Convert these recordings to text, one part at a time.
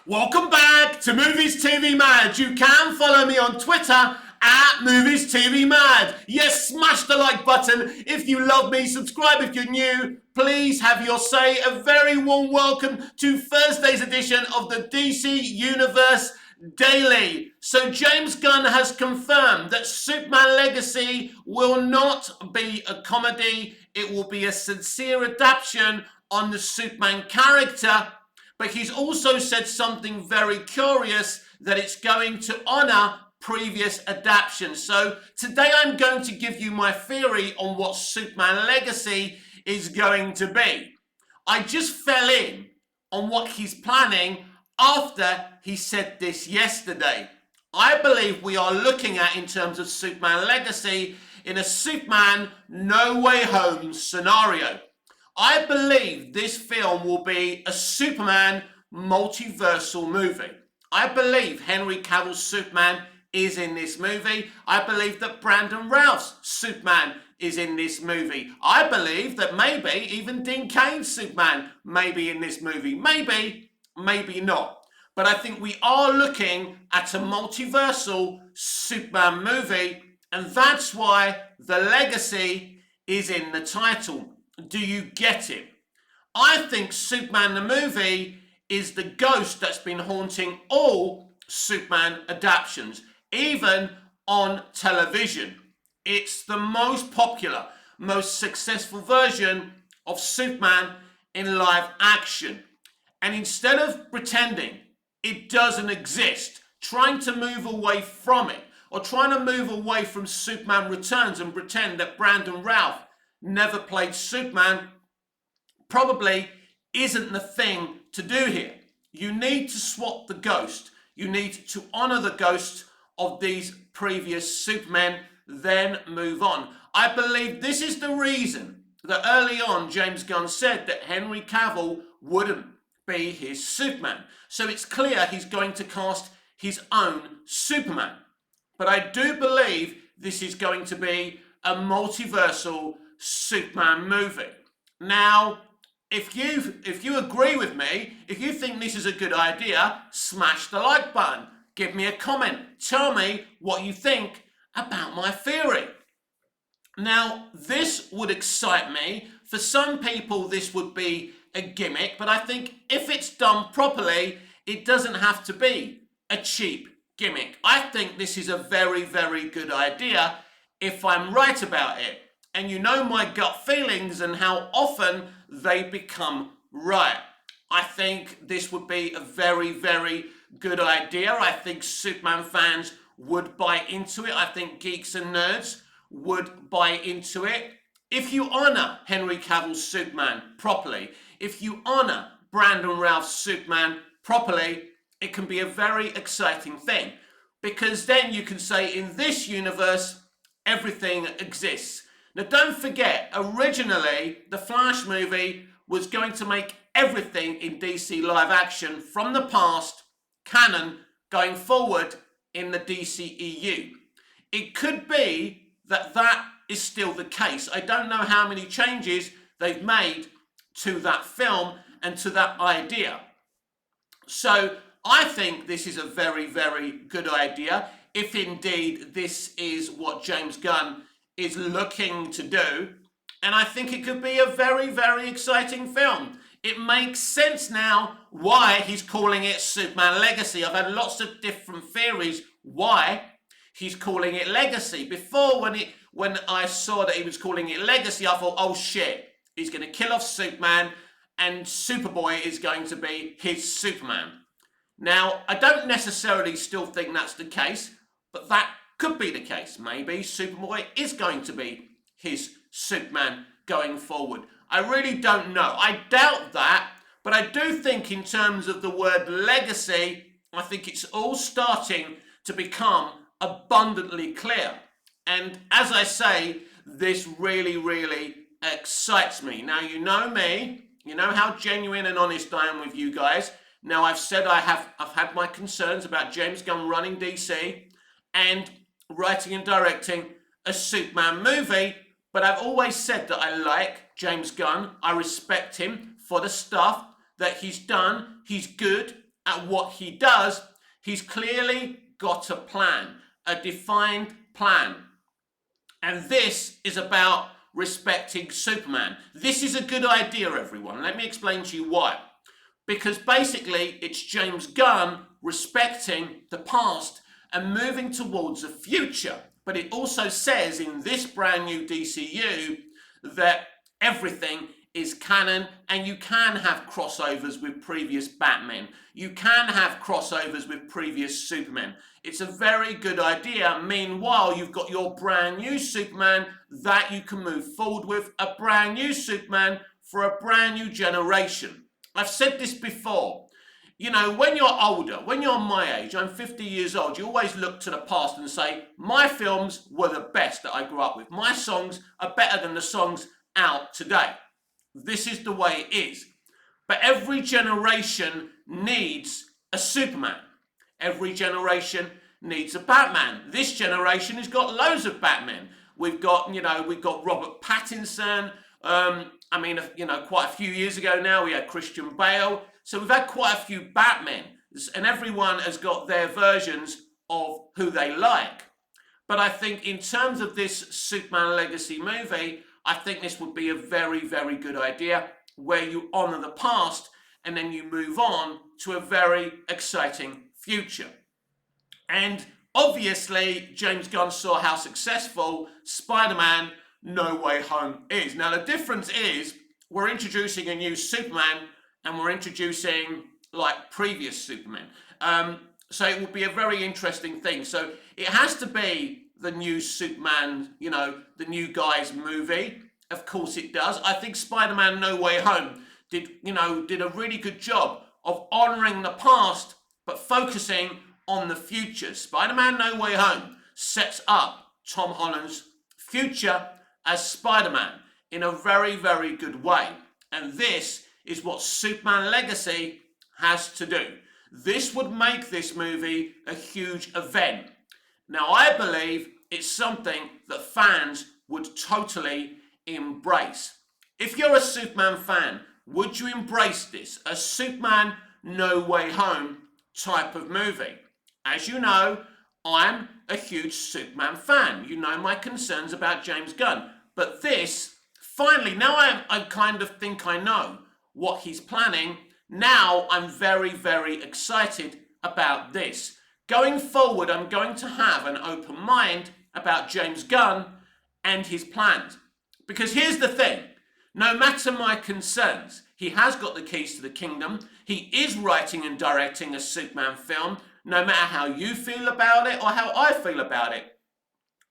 Welcome back to Movies TV Mad. You can follow me on Twitter at Movies TV Mad. Yes, smash the like button if you love me. Subscribe if you're new. Please have your say. A very warm welcome to Thursday's edition of the DC Universe Daily. So James Gunn has confirmed that Superman Legacy will not be a comedy. It will be a sincere adaptation on the Superman character. But he's also said something very curious, that it's going to honour previous adaptations. So today I'm going to give you my theory on what Superman Legacy is going to be. I just fell in on what he's planning after he said this yesterday. I believe we are looking at, in terms of Superman Legacy, in a Superman No Way Home scenario. I believe this film will be a Superman multiversal movie. I believe Henry Cavill's Superman is in this movie. I believe that Brandon Routh's Superman is in this movie. I believe that maybe even Dean Cain's Superman may be in this movie. Maybe, maybe not. But I think we are looking at a multiversal Superman movie, and that's why the legacy is in the title. Do you get it? I think Superman the movie is the ghost that's been haunting all Superman adaptations, even on television. It's the most popular, most successful version of Superman in live action. And instead of pretending it doesn't exist, trying to move away from it, or trying to move away from Superman Returns and pretend that Brandon Routh never played Superman, probably isn't the thing to do here. You need to swap the ghost. You need to honour the ghost of these previous Supermen, then move on. I believe this is the reason that early on James Gunn said that Henry Cavill wouldn't be his Superman. So it's clear he's going to cast his own Superman. But I do believe this is going to be a multiversal Superman movie. Now, if you agree with me, if you think this is a good idea, smash the like button. Give me a comment. Tell me what you think about my theory. Now, this would excite me. For some people, this would be a gimmick, but I think if it's done properly, it doesn't have to be a cheap gimmick. I think this is a very, very good idea if I'm right about it. And you know my gut feelings and how often they become right. I think this would be a very, very good idea. I think Superman fans would buy into it. I think geeks and nerds would buy into it. If you honour Henry Cavill's Superman properly, if you honour Brandon Routh's Superman properly, it can be a very exciting thing. Because then you can say, in this universe, everything exists. Now, don't forget, originally, the Flash movie was going to make everything in DC live action from the past canon going forward in the DCEU. It could be that that is still the case. I don't know how many changes they've made to that film and to that idea. So I think this is a very, very good idea, if indeed this is what James Gunn is looking to do. And I think it could be a very, very exciting film. It makes sense now why he's calling it Superman Legacy. I've had lots of different theories why he's calling it Legacy. Before, when I saw that he was calling it Legacy, I thought, oh shit, he's going to kill off Superman and Superboy is going to be his Superman. Now, I don't necessarily still think that's the case, but that could be the case. Maybe Superboy is going to be his Superman going forward. I really don't know. I doubt that, but I do think in terms of the word legacy, I think it's all starting to become abundantly clear. And as I say, this really, really excites me. Now, you know me. You know how genuine and honest I am with you guys. Now, I've said I've had my concerns about James Gunn running DC and writing and directing a Superman movie, but I've always said that I like James Gunn. I respect him for the stuff that he's done. He's good at what he does, he's clearly got a plan, a defined plan. And this is about respecting Superman. This is a good idea, everyone. Let me explain to you why. Because basically, it's James Gunn respecting the past and moving towards the future. But it also says in this brand new DCU that everything is canon, and you can have crossovers with previous Batman. You can have crossovers with previous Superman. It's a very good idea. Meanwhile, you've got your brand new Superman that you can move forward with, a brand new Superman for a brand new generation. I've said this before. You know, when you're older, when you're my age, I'm 50 years old, you always look to the past and say, my films were the best that I grew up with. My songs are better than the songs out today. This is the way it is. But every generation needs a Superman. Every generation needs a Batman. This generation has got loads of Batmen. We've got Robert Pattinson. Quite a few years ago now, we had Christian Bale. So we've had quite a few Batmen, and everyone has got their versions of who they like. But I think in terms of this Superman Legacy movie, I think this would be a very, very good idea where you honour the past and then you move on to a very exciting future. And obviously, James Gunn saw how successful Spider-Man No Way Home is. Now, the difference is we're introducing a new Superman and we're introducing like previous Superman. So it will be a very interesting thing. So it has to be the new Superman, the new guy's movie. Of course it does. I think Spider-Man No Way Home did a really good job of honouring the past but focusing on the future. Spider-Man No Way Home sets up Tom Holland's future as Spider-Man in a very, very good way. And this is what Superman Legacy has to do. This would make this movie a huge event. Now, I believe it's something that fans would totally embrace. If you're a Superman fan, would you embrace this? A Superman No Way Home type of movie? As you know, I'm a huge Superman fan. You know my concerns about James Gunn. But this, finally, now I kind of think I know what he's planning. Now I'm very, very excited about this. Going forward, I'm going to have an open mind about James Gunn and his plans. Because here's the thing, no matter my concerns, he has got the keys to the kingdom. He is writing and directing a Superman film, no matter how you feel about it or how I feel about it.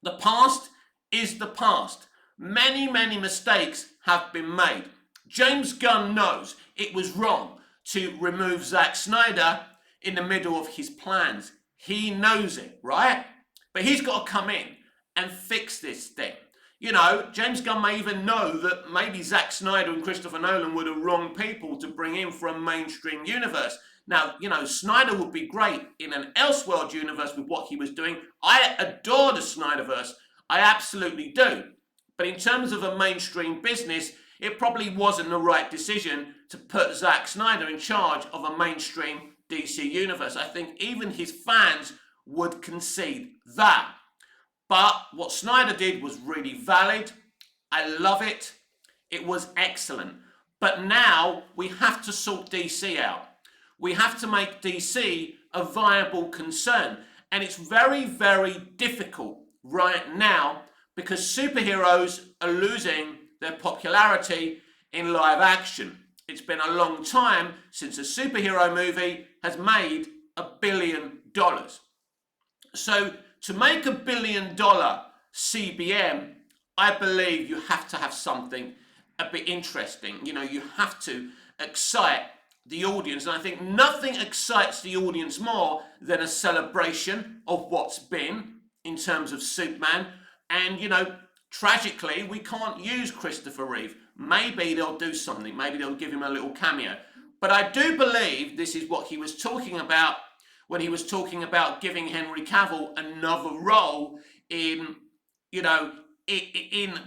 The past is the past. Many, many mistakes have been made. James Gunn knows it was wrong to remove Zack Snyder in the middle of his plans. He knows it, right? But he's got to come in and fix this thing. James Gunn may even know that maybe Zack Snyder and Christopher Nolan were the wrong people to bring in for a mainstream universe. Now, Snyder would be great in an Elseworld universe with what he was doing. I adore the Snyderverse. I absolutely do. But in terms of a mainstream business, it probably wasn't the right decision to put Zack Snyder in charge of a mainstream DC universe. I think even his fans would concede that. But what Snyder did was really valid. I love it. It was excellent. But now we have to sort DC out. We have to make DC a viable concern. And it's very, very difficult right now because superheroes are losing their popularity in live action. It's been a long time since a superhero movie has made $1 billion. So to make $1 billion CBM, I believe you have to have something a bit interesting. You have to excite the audience. And I think nothing excites the audience more than a celebration of what's been in terms of Superman. And, tragically, we can't use Christopher Reeve. Maybe they'll do something. Maybe they'll give him a little cameo. But I do believe this is what he was talking about when he was talking about giving Henry Cavill another role in the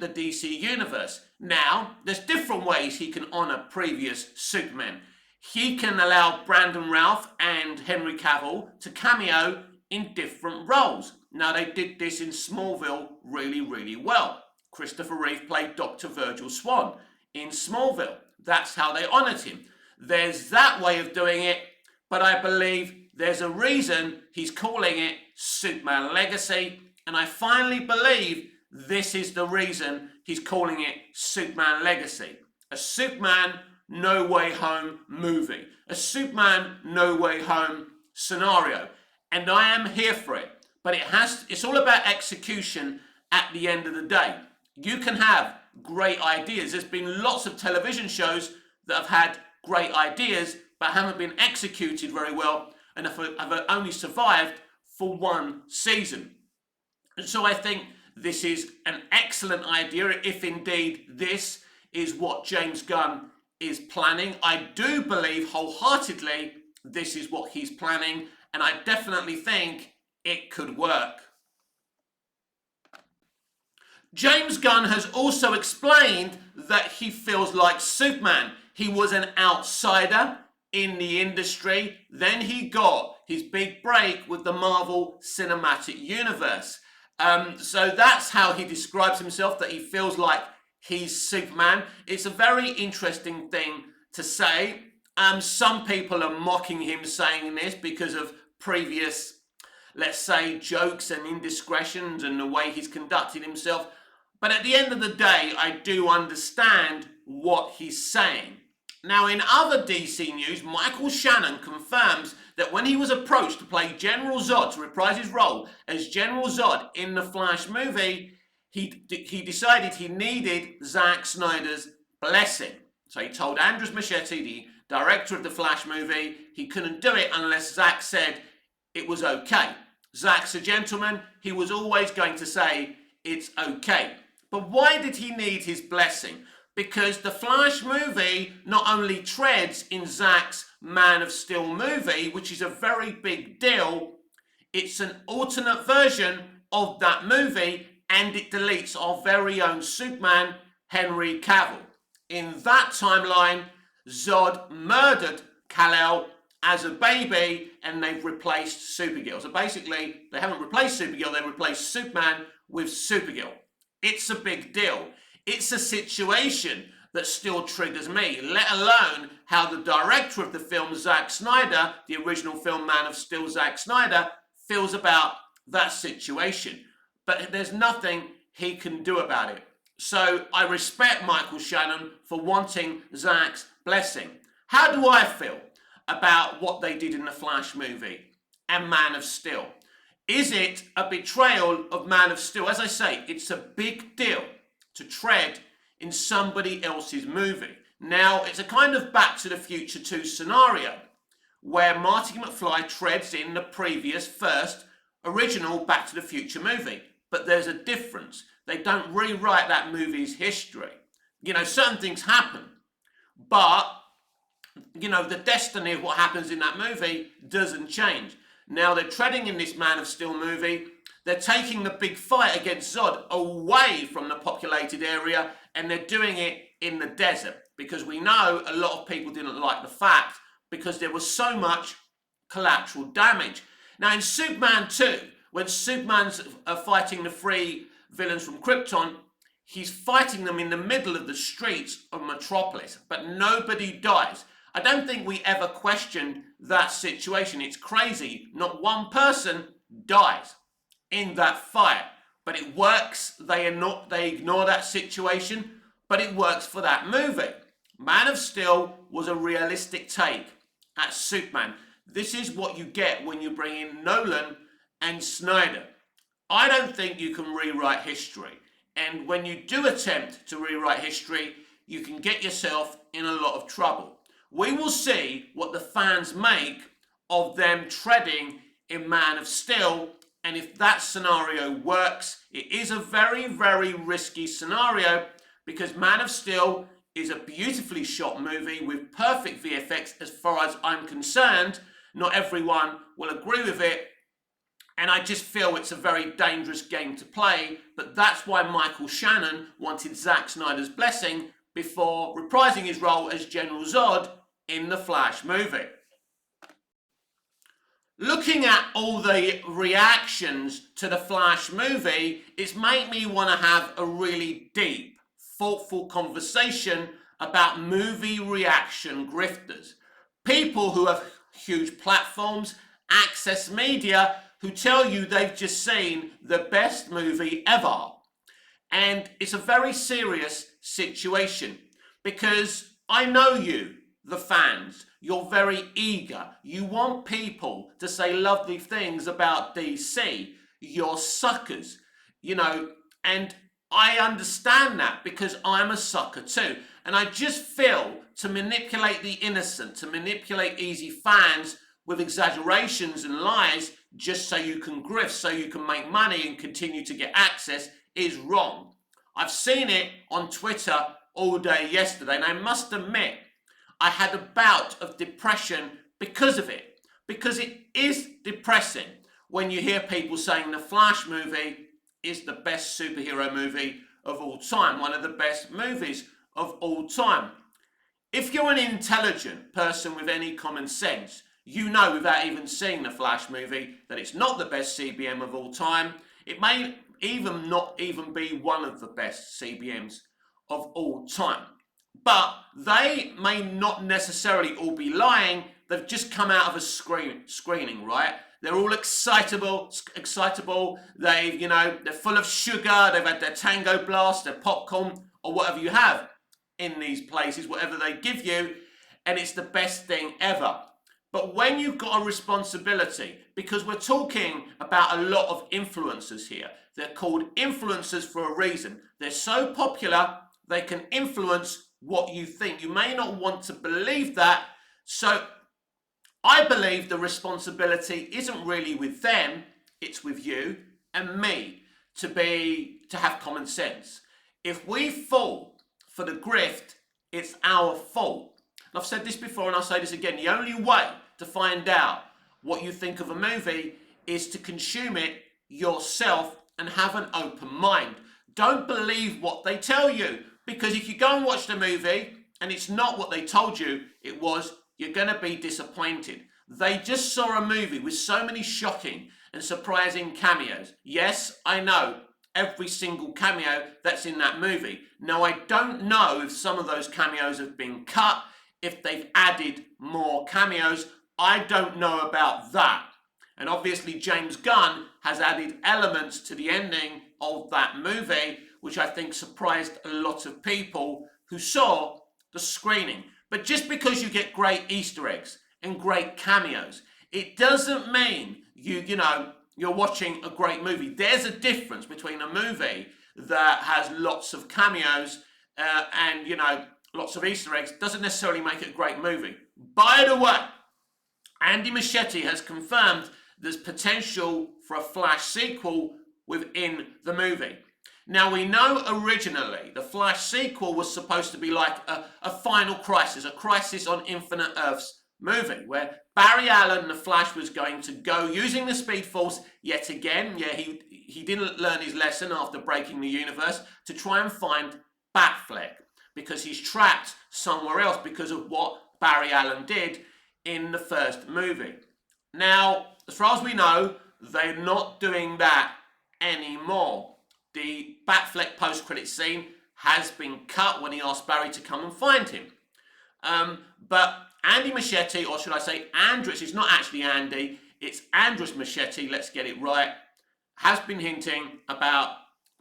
DC universe. Now, there's different ways he can honour previous Supermen. he can allow Brandon Routh and Henry Cavill to cameo in different roles. Now, they did this in Smallville really, really well. Christopher Reeve played Dr. Virgil Swan in Smallville. That's how they honoured him. There's that way of doing it, but I believe there's a reason he's calling it Superman Legacy, and I finally believe this is the reason he's calling it Superman Legacy. A Superman No Way Home movie. A Superman No Way Home scenario. And I am here for it. But it's all about execution at the end of the day. You can have great ideas. There's been lots of television shows that have had great ideas but haven't been executed very well and have only survived for one season. And so I think this is an excellent idea, if indeed this is what James Gunn is planning. I do believe wholeheartedly this is what he's planning, and I definitely think it could work. James Gunn has also explained that he feels like Superman. He was an outsider in the industry. Then he got his big break with the Marvel Cinematic Universe. So that's how he describes himself, that he feels like he's Superman. It's a very interesting thing to say. Some people are mocking him saying this because of previous, let's say, jokes and indiscretions and the way he's conducted himself. But at the end of the day, I do understand what he's saying. Now, in other DC news, Michael Shannon confirms that when he was approached to play General Zod, to reprise his role as General Zod in the Flash movie, he decided he needed Zack Snyder's blessing. So he told Andres Muschietti, the director of the Flash movie, he couldn't do it unless Zack said it was okay. Zack's a gentleman. He was always going to say it's okay. But why did he need his blessing? Because the Flash movie not only treads in Zack's Man of Steel movie, which is a very big deal, it's an alternate version of that movie, and it deletes our very own Superman, Henry Cavill. In that timeline, Zod murdered Kal-El as a baby, and they've replaced Supergirl. So basically, they haven't replaced Supergirl, they replaced Superman with Supergirl. It's a big deal. It's a situation that still triggers me, let alone how the director of the film, Zack Snyder, the original film Man of Steel, Zack Snyder, feels about that situation. But there's nothing he can do about it. So I respect Michael Shannon for wanting Zack's blessing. How do I feel about what they did in the Flash movie and Man of Steel? Is it a betrayal of Man of Steel? As I say, it's a big deal to tread in somebody else's movie. Now, it's a kind of Back to the Future 2 scenario where Marty McFly treads in the previous first original Back to the Future movie. But there's a difference. They don't rewrite that movie's history. You know, certain things happen, but, you know, the destiny of what happens in that movie doesn't change. Now they're treading in this Man of Steel movie. They're taking the big fight against Zod away from the populated area, and they're doing it in the desert because we know a lot of people didn't like the fact because there was so much collateral damage. Now in Superman 2, when Superman's fighting the three villains from Krypton, he's fighting them in the middle of the streets of Metropolis, but nobody dies. I don't think we ever questioned that situation. It's crazy. Not one person dies in that fight. But it works. They ignore that situation, but it works for that movie. Man of Steel was a realistic take at Superman. This is what you get when you bring in Nolan and Snyder. I don't think you can rewrite history. And when you do attempt to rewrite history, you can get yourself in a lot of trouble. We will see what the fans make of them treading in Man of Steel, and if that scenario works. It is a very, very risky scenario because Man of Steel is a beautifully shot movie with perfect VFX as far as I'm concerned. Not everyone will agree with it, and I just feel it's a very dangerous game to play, but that's why Michael Shannon wanted Zack Snyder's blessing before reprising his role as General Zod in the Flash movie. Looking at all the reactions to the Flash movie, it's made me want to have a really deep, thoughtful conversation about movie reaction grifters. People who have huge platforms, access media, who tell you they've just seen the best movie ever. And it's a very serious situation because I know you, the fans. You're very eager. You want people to say lovely things about DC. You're suckers, and I understand that because I'm a sucker too. And I just feel to manipulate the innocent, to manipulate easy fans with exaggerations and lies just so you can grift, so you can make money and continue to get access is wrong. I've seen it on Twitter all day yesterday, and I must admit, I had a bout of depression because of it. Because it is depressing when you hear people saying the Flash movie is the best superhero movie of all time, one of the best movies of all time. If you're an intelligent person with any common sense, you know without even seeing the Flash movie that it's not the best CBM of all time. It may even not even be one of the best CBMs of all time. But they may not necessarily all be lying. They've just come out of a screening, right? They're all excitable. They're full of sugar. They've had their Tango Blast, their popcorn, or whatever you have in these places, whatever they give you, and it's the best thing ever. But when you've got a responsibility, because we're talking about a lot of influencers here, they're called influencers for a reason. They're so popular, they can influence what you think. You may not want to believe that. So I believe the responsibility isn't really with them, it's with you and me to have common sense. If we fall for the grift, it's our fault. And I've said this before and I'll say this again. The only way to find out what you think of a movie is to consume it yourself and have an open mind. Don't believe what they tell you. Because if you go and watch the movie and it's not what they told you it was, you're going to be disappointed. They just saw a movie with so many shocking and surprising cameos. Yes, I know every single cameo that's in that movie. Now, I don't know if some of those cameos have been cut, if they've added more cameos. I don't know about that. And obviously, James Gunn has added elements to the ending of that movie, which I think surprised a lot of people who saw the screening. But just because you get great Easter eggs and great cameos, it doesn't mean you're watching a great movie. There's a difference between a movie that has lots of cameos and lots of Easter eggs. Doesn't necessarily make it a great movie. By the way, Andy Muschietti has confirmed there's potential for a Flash sequel within the movie. Now, we know originally the Flash sequel was supposed to be like a final crisis, a Crisis on Infinite Earths movie, where Barry Allen, the Flash, was going to go using the Speed Force yet again. Yeah, he didn't learn his lesson after breaking the universe, to try and find Batfleck, because he's trapped somewhere else because of what Barry Allen did in the first movie. Now, as far as we know, they're not doing that anymore. The Batfleck post-credit scene has been cut when he asked Barry to come and find him. But Andy Muschietti, or should I say Andres, it's not actually Andy, it's Andres Muschietti, let's get it right, has been hinting about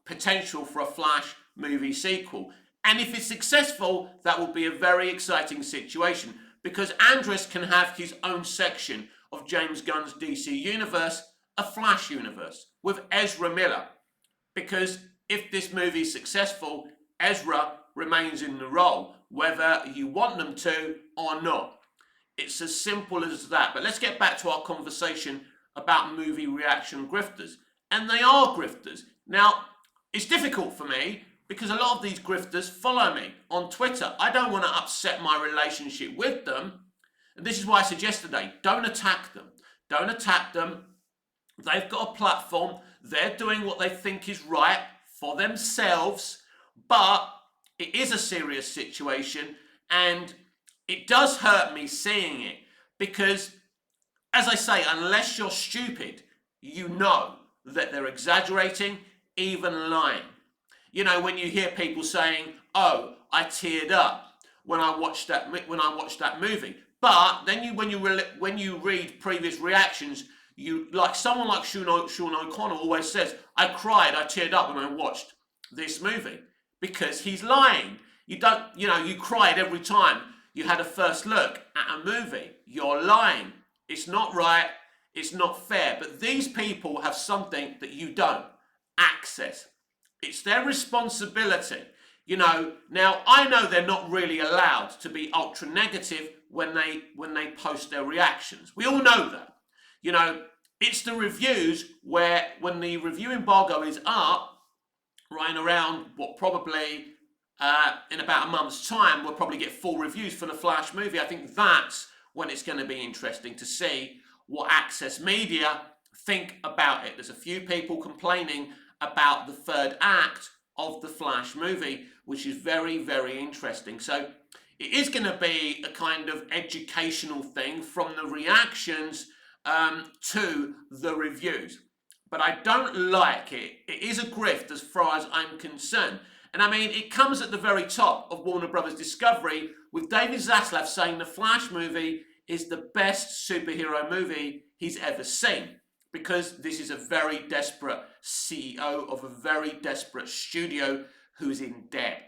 potential for a Flash movie sequel. And if it's successful, that will be a very exciting situation, because Andres can have his own section of James Gunn's DC universe, a Flash universe, with Ezra Miller. Because if this movie is successful, Ezra remains in the role, whether you want them to or not. It's as simple as that. But let's get back to our conversation about movie reaction grifters. And they are grifters. Now, it's difficult for me because a lot of these grifters follow me on Twitter. I don't want to upset my relationship with them. And this is why I said yesterday, don't attack them. Don't attack them. They've got a platform. They're doing what they think is right for themselves. But it is a serious situation. And it does hurt me seeing it because, as I say, unless you're stupid, you know that they're exaggerating, even lying. You know, when you hear people saying, "Oh, I teared up when I watched that movie," but then when you read previous reactions, you like someone like Sean O'Connor always says, "I cried, I teared up when I watched this movie," because he's lying. You cried every time you had a first look at a movie. You're lying. It's not right. It's not fair. But these people have something that you don't: access. It's their responsibility. Now I know they're not really allowed to be ultra negative when they post their reactions. We all know that. It's the reviews where when the review embargo is up, right around what probably in about a month's time, we'll probably get full reviews for the Flash movie. I think that's when it's going to be interesting to see what Access Media think about it. There's a few people complaining about the third act of the Flash movie, which is very, very interesting. So it is going to be a kind of educational thing from the reactions to the reviews. But I don't like it. It is a grift as far as I'm concerned. And I mean, it comes at the very top of Warner Brothers Discovery with David Zaslav saying the Flash movie is the best superhero movie he's ever seen, because this is a very desperate CEO of a very desperate studio who's in debt.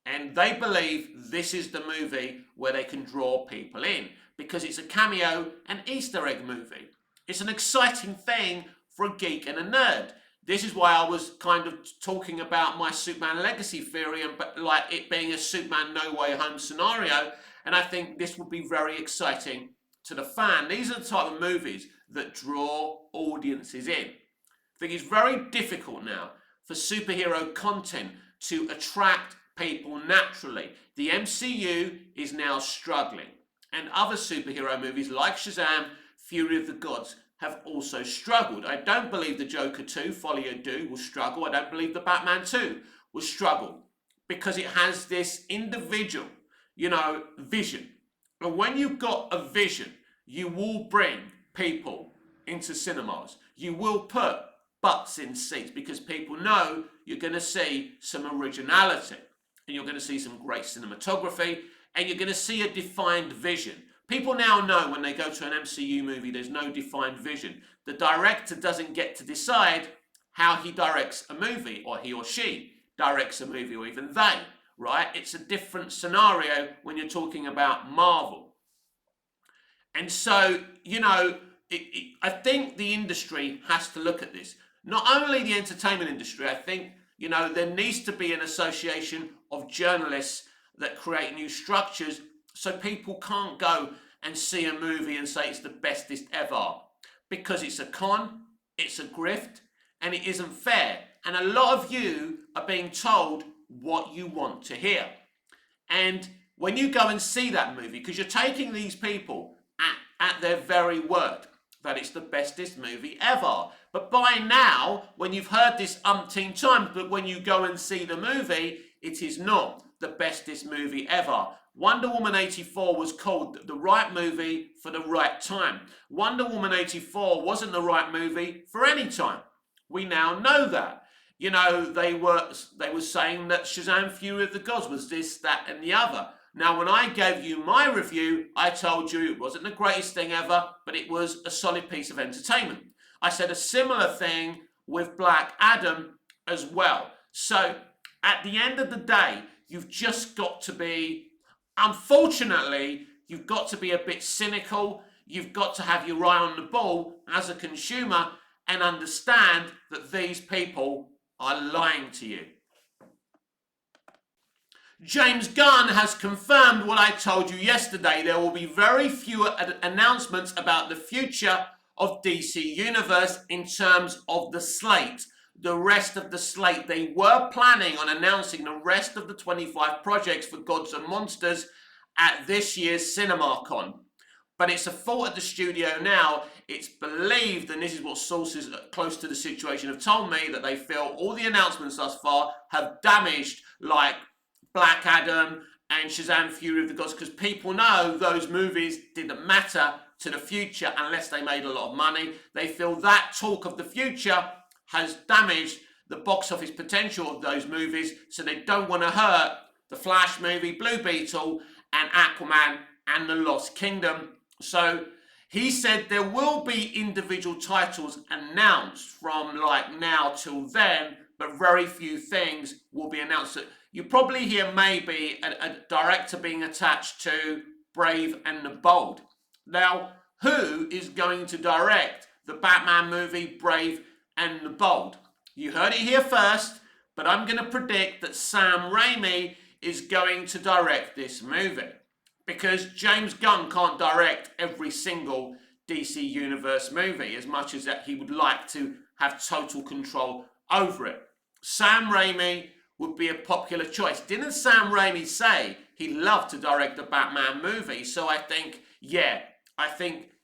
And they believe this is the movie where they can draw people in because it's a cameo and Easter egg movie. It's an exciting thing for a geek and a nerd. This is why I was kind of talking about my Superman legacy theory and like it being a Superman No Way Home scenario. And I think this will be very exciting to the fan. These are the type of movies that draw audiences in. I think it's very difficult now for superhero content to attract people naturally. The MCU is now struggling, and other superhero movies like Shazam, Fury of the Gods have also struggled. I don't believe the Joker 2, Folie à Deux, will struggle. I don't believe the Batman 2 will struggle because it has this individual, vision. And when you've got a vision, you will bring people into cinemas. You will put butts in seats because people know you're going to see some originality and you're going to see some great cinematography and you're going to see a defined vision. People now know when they go to an MCU movie, there's no defined vision. The director doesn't get to decide how he directs a movie, or he or she directs a movie, or even they, right? It's a different scenario when you're talking about Marvel. And so, I think the industry has to look at this. Not only the entertainment industry, I think, there needs to be an association of journalists that create new structures so people can't go and see a movie and say it's the bestest ever, because it's a con, it's a grift, and it isn't fair. And a lot of you are being told what you want to hear. And when you go and see that movie, because you're taking these people at their very word, that it's the bestest movie ever. But by now, when you've heard this umpteen times, but when you go and see the movie, it is not the bestest movie ever. Wonder Woman 84 was called the right movie for the right time. Wonder Woman 84 wasn't the right movie for any time. We now know that. They were saying that Shazam Fury of the Gods was this, that, and the other. Now, when I gave you my review, I told you it wasn't the greatest thing ever, but it was a solid piece of entertainment. I said a similar thing with Black Adam as well. So, at the end of the day, you've just got to be, unfortunately, you've got to be a bit cynical. You've got to have your eye on the ball as a consumer and understand that these people are lying to you. James Gunn has confirmed what I told you yesterday. There will be very few announcements about the future of DC Universe in terms of the slate. The rest of the slate, they were planning on announcing the rest of the 25 projects for Gods and Monsters at this year's CinemaCon. But it's a fault at the studio now. It's believed, and this is what sources close to the situation have told me, that they feel all the announcements thus far have damaged, like Black Adam and Shazam Fury of the Gods, because people know those movies didn't matter to the future unless they made a lot of money. They feel that talk of the future has damaged the box office potential of those movies, so they don't want to hurt the Flash movie, Blue Beetle, and Aquaman and the Lost Kingdom. So he said there will be individual titles announced from like now till then, but very few things will be announced. You probably hear maybe a director being attached to Brave and the Bold. Now, who is going to direct the Batman movie Brave and the Bold? You heard it here first, but I'm going to predict that Sam Raimi is going to direct this movie, because James Gunn can't direct every single DC Universe movie as much as that he would like to have total control over it. Sam Raimi would be a popular choice. Didn't Sam Raimi say he loved to direct the Batman movie? So I think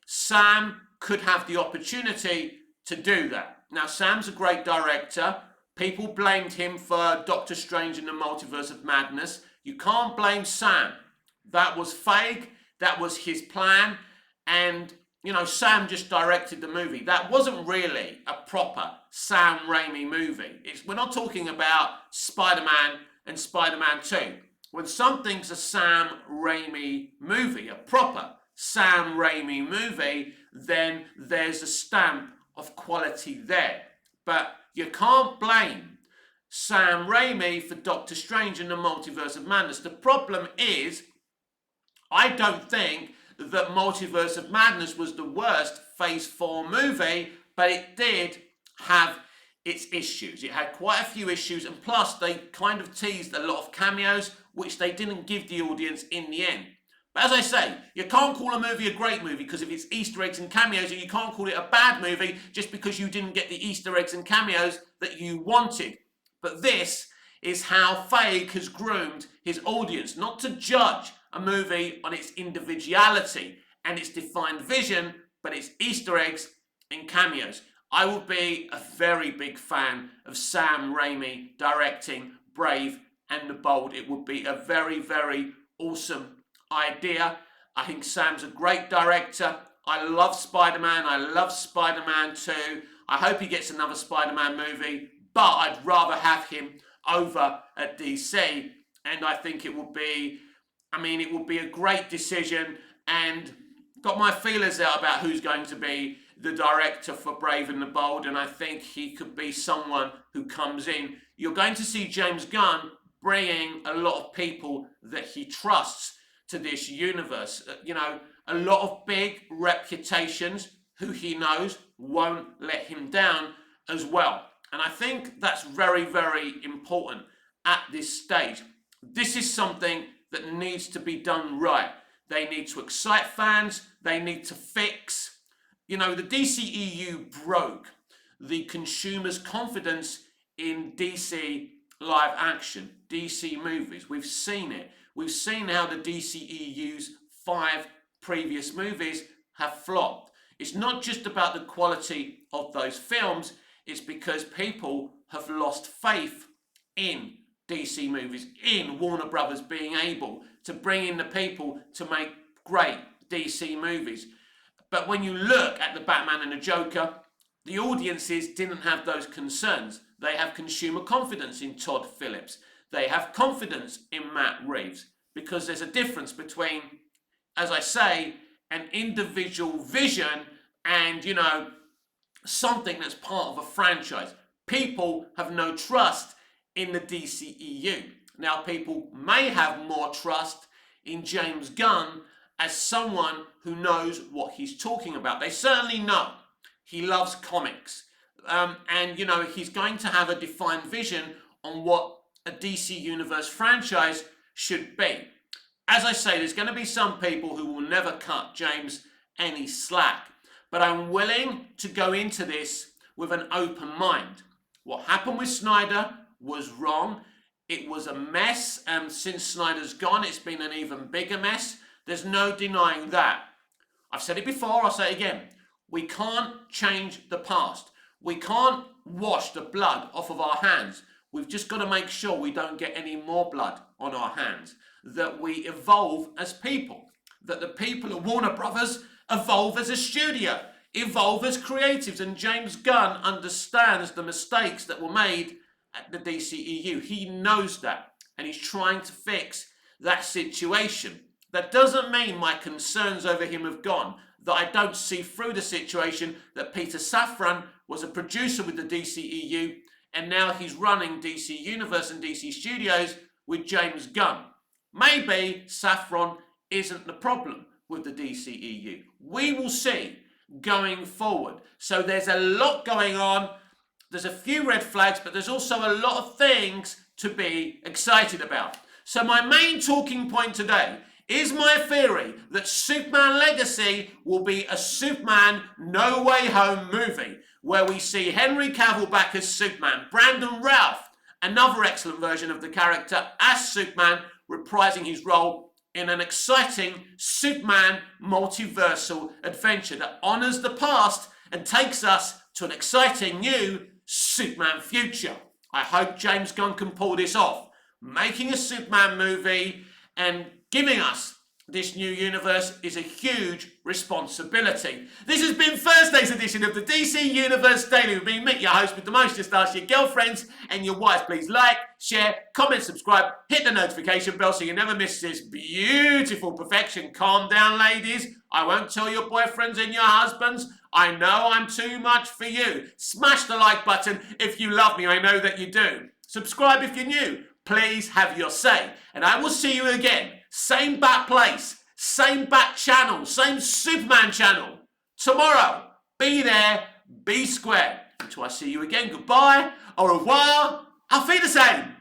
Sam could have the opportunity to do that. Now, Sam's a great director. People blamed him for Doctor Strange and the Multiverse of Madness. You can't blame Sam. That was fake. That was his plan. And, you know, Sam just directed the movie. That wasn't really a proper Sam Raimi movie. We're not talking about Spider-Man and Spider-Man 2. When something's a Sam Raimi movie, a proper Sam Raimi movie, then there's a stamp of quality there. But you can't blame Sam Raimi for Doctor Strange and the Multiverse of Madness. The problem is, I don't think that Multiverse of Madness was the worst Phase 4 movie, but it did have its issues. It had quite a few issues, and plus they kind of teased a lot of cameos, which they didn't give the audience in the end. But as I say, you can't call a movie a great movie because of its Easter eggs and cameos, and you can't call it a bad movie just because you didn't get the Easter eggs and cameos that you wanted. But this is how Feig has groomed his audience, not to judge a movie on its individuality and its defined vision, but its Easter eggs and cameos. I would be a very big fan of Sam Raimi directing Brave and the Bold. It would be a very, very awesome idea. I think Sam's a great director. I love Spider-Man. I love Spider-Man 2. I hope he gets another Spider-Man movie, but I'd rather have him over at DC. And I think it would be a great decision, and got my feelers out about who's going to be the director for Brave and the Bold, and I think he could be someone who comes in. You're going to see James Gunn bringing a lot of people that he trusts to this universe. You know, a lot of big reputations who he knows won't let him down as well. And I think that's very, very important at this stage. This is something that needs to be done right. They need to excite fans. They need to fix. You know, the DCEU broke the consumer's confidence in DC live action, DC movies. We've seen it. We've seen how the DCEU's 5 previous movies have flopped. It's not just about the quality of those films. It's because people have lost faith in DC movies, in Warner Brothers being able to bring in the people to make great DC movies. But when you look at the Batman and the Joker, the audiences didn't have those concerns. They have consumer confidence in Todd Phillips. They have confidence in Matt Reeves, because there's a difference between, as I say, an individual vision and, you know, something that's part of a franchise. People have no trust in the DCEU. Now, people may have more trust in James Gunn as someone who knows what he's talking about. They certainly know he loves comics. And, you know, he's going to have a defined vision on what a DC Universe franchise should be. As I say, there's going to be some people who will never cut James any slack. But I'm willing to go into this with an open mind. What happened with Snyder was wrong. It was a mess, and since Snyder's gone, it's been an even bigger mess. There's no denying that. I've said it before, I'll say it again. We can't change the past. We can't wash the blood off of our hands. we've just got to make sure we don't get any more blood on our hands, that we evolve as people, that the people at Warner Brothers evolve as a studio, evolve as creatives. And James Gunn understands the mistakes that were made at the DCEU. He knows that, and he's trying to fix that situation. That doesn't mean my concerns over him have gone, that I don't see through the situation that Peter Safran was a producer with the DCEU, and now he's running DC Universe and DC Studios with James Gunn. Maybe Safran isn't the problem with the DCEU. We will see going forward. So there's a lot going on. There's a few red flags, but there's also a lot of things to be excited about. So my main talking point today is my theory that Superman Legacy will be a Superman No Way Home movie, where we see Henry Cavill back as Superman, Brandon Routh, another excellent version of the character, as Superman, reprising his role in an exciting Superman multiversal adventure that honours the past and takes us to an exciting new Superman future. I hope James Gunn can pull this off, making a Superman movie and giving us this new universe is a huge responsibility. This has been Thursday's edition of the DC Universe Daily with me, Mick, your host with the most. Just ask your girlfriends and your wives. Please like, share, comment, subscribe, hit the notification bell so you never miss this beautiful perfection. Calm down, ladies. I won't tell your boyfriends and your husbands. I know I'm too much for you. Smash the like button if you love me. I know that you do. Subscribe if you're new. Please have your say. And I will see you again. Same bat place, same bat channel, same Superman channel. Tomorrow, be there, be square. Until I see you again, goodbye, au revoir, auf Wiedersehen.